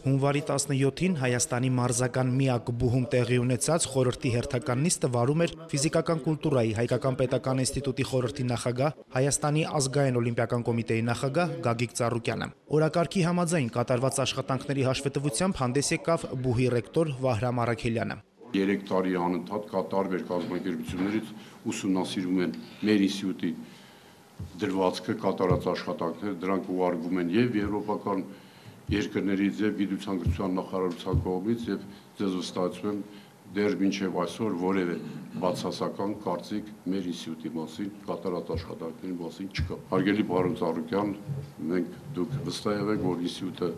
Հունվարի 17-ին Հայաստանի մարզական միակ բուհում տեղի ունեցած խորհրդի հերթական նիստը վարում էր Ֆիզիկական կուլտուրայի Հայկական պետական ինստիտուտի խորհրդի նախագահ, Հայաստանի ազգային օլիմպիական կոմիտեի նախագահ Գագիկ Ծառուկյանը։ Օրակարգի համաձայն կատարված աշխատանքների հաշվետվությամբ հանդես եկավ բուհի ռեկտոր Վահրամ Առաքելյանը։ 3 տարի անընդհատ կատարվեր կազմակերպություններից ուսումնասիրում են մեր ինստիտուտի դրվածքը կատարած աշխատանքներ, դրանք ուղարկվում են եւ եվրոպական երկրներից եւ գիտության նախարարության կողմից եւ ձեզ վստահեցում եմ դեռ մինչեւ այսօր որևէ բացասական կարծիք մեր ինստիտուտի մասին, կատարած աշխատանքների մասին չկա։ Հարգելի պարոն Ծառուկյան, մենք դուք վստահ եղեք, որ ինստիտուտը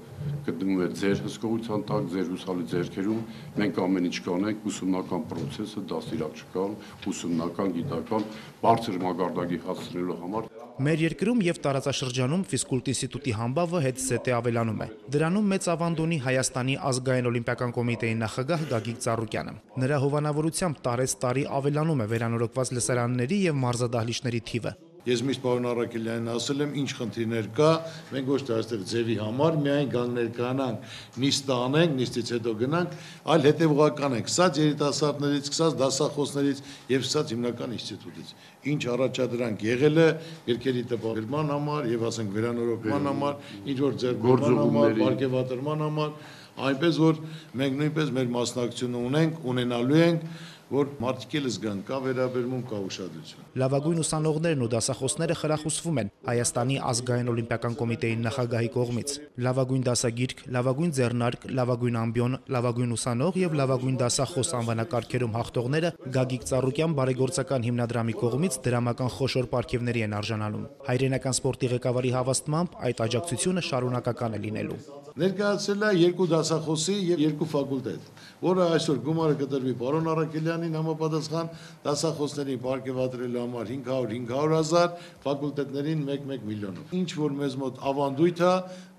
գտնվում է ձեր հսկողության տակ, ձեր հուսալի ձեռքերում, մենք ամեն ինչ կանենք ուսումնական process-ը դաստիարակչական, ուսումնական, գիտական բարձր մակարդակի հասցնելու համար։ Մեր երկրում եւ տարածաշրջանում ֆիզկուլտ ինստիտուտի համբավը հետզհետե ավելանում է։ Դրանում մեծ ավանդ ունի Հայաստանի ազգային օլիմպիական կոմիտեի նախագահ Գագիկ Ծառուկյանը։ Նրա հովանավորությամբ տարեցտարի ավելանում է վերանորոգված լսարանների եւ մարզադահլիճների թիվը։ Ես միշտ պարոն Առաքելյանին ասել եմ, ինչ խնդիրներ կա, մենք ոչ թե այստեղ ձևի համար միայն գանք ներկայանանք, նիստը անենք, նիստից հետո գնանք, այլ հետևողական ենք, սկսած երիտասարդներից, սկսած դասախոսներից եւ սկսած հիմնական ինստիտուտից։ Ինչ առաջադրանք եղել է երկերի տպագրման համար եւ ասենք վերանորոգման համար, ինչ որ ձեռքբերման համար, պարգևատրման համար, այնպես որ մենք նույնպես մեր մասնակցությունը ունենալու ենք, որ մարդիկ էլ զգան կա վերաբերմուն, կա ուշադրություն։ Լավագույն ուսանողներն ու դասախոսները խրախուսվում են Հայաստանի ազգային օլիմպիական կոմիտեի նախագահի կողմից։ Լավագույն դասագիրք, լավագույն ձեռնարկ, լավագույն ամբիոն, լավագույն ուսանող եւ լավագույն դասախոս անվանակարգերում հաղթողները Գագիկ Ծառուկյան բարեգործական հիմնադրամի կողմից դրամական խոշոր պարգևների են արժանանում։ Հայրենական սպորտի ղեկավարի հավաստմամբ այդ աջակցությունը շարունակական է լինելու։ Ներկայացել է 2 դասախոսի եւ 2 ֆակուլտետ, որը այսօր գումարը կտրվի պարոն Առաքելյանին համապատասխան դասախոսներին պարգևատրելու համար 500,000, ֆակուլտետներին 1 միլիոնով։ Ինչ որ մեզ մոտ ավանդույթ է,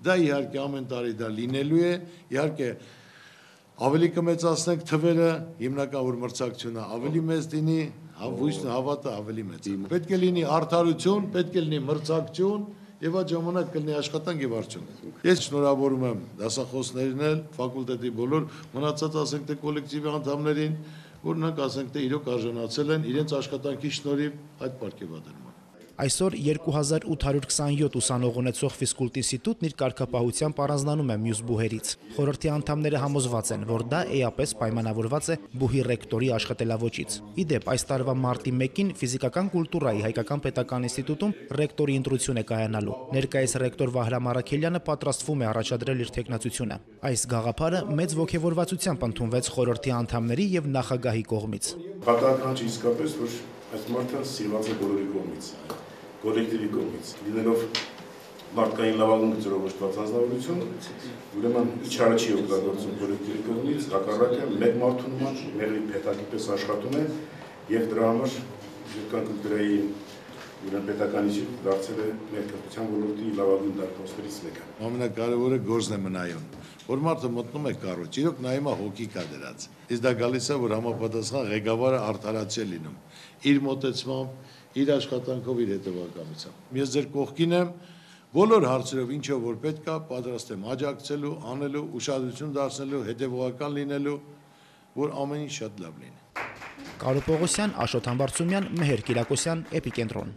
դա իհարկե ամեն տարի դա լինելու է, իհարկե ավելի կմեծացնենք թվերը, հիմնական որ մրցակցությունը ավելի մեծ լինի, հույսն հավատը ավելի մեծ։ Պետք է լինի արդարություն, պետք է լինի մրցակցություն եւ այդ ժամանակ կլինի աշխատանք եւ արդյունք։ Ես շնորհավորում եմ դասախոսներին էլ, ֆակուլտետի բոլոր մնացած ասենք թե կոլեկտիվի անդամներին, որ նրանք ասենք թե իրոք արժանացել են իրենց աշխատանքի շնորհիվ այդ պարգևատրման։ Այսօր 2827 ուսանող ունեցող ֆիզկուլտ ինստիտուտն իր կարգապահությամբ առանձնանում է մյուս բուհերից։ Խորհրդի անդամները համոզված են, որ դա էապես պայմանավորված է բուհի ռեկտորի աշխատելավոճից։ Ի դեպ, այս տարվա մարտի 1-ին Ֆիզիկական կուլտուրայի Հայկական պետական ինստիտուտում ռեկտորի ընտրություն է կայանալու։ Ներկայիս ռեկտոր Վահրամ Առաքելյանը պատրաստվում է առաջադրել իր թեկնածությունը։ Այս գաղափարը մեծ ոգևորվածությամբ ընդունվեց խորհրդի անդամների եւ նախագահի կողմից։ Պատահական չի իսկապես, որ այս մարդը սիրված է բոլորի կողմից, կոլեկտիվի կողմից, լինելով մարդկային լավագույն գծերով օժտված անձնավորություն, ուրեմն իջարը չի օգտագործում կոլեկտիվի կողմից, հակառակը մեկ մարդու նման մեղրի փեթակի պես աշխատում է եւ դրա համար Ֆիզիկական կուլտուրայի պետական ինստիտուտը դարձել է մեր կրթության ոլորտի լավագույն դարպասներից մեկը։ Ամենակարևորը գործն է մնայուն, որ մարդը մտնում է կառույց, իրոք նայում է հոգի կա դրած։ Իսկ դա գալիս է, որ համապատասխան ղեկավարը արդարացիա լինում, իր մոտեցմամբ, իր աշխատանքով, իր հետևականությամբ։ Ես ձեր կողքին եմ, բոլոր հարցերով ինչով որ պետք է, պատրաստ եմ աջակցելու, անելու, ուշադրություն դարձնելու, հետևողական լինելու, որ ամեն ինչ շատ լավ լինի։ Կարո Պողոսյան, Աշոտ Համբարձումյան, Մեհեր Կիրակոսյան, Էպիկենտրոն։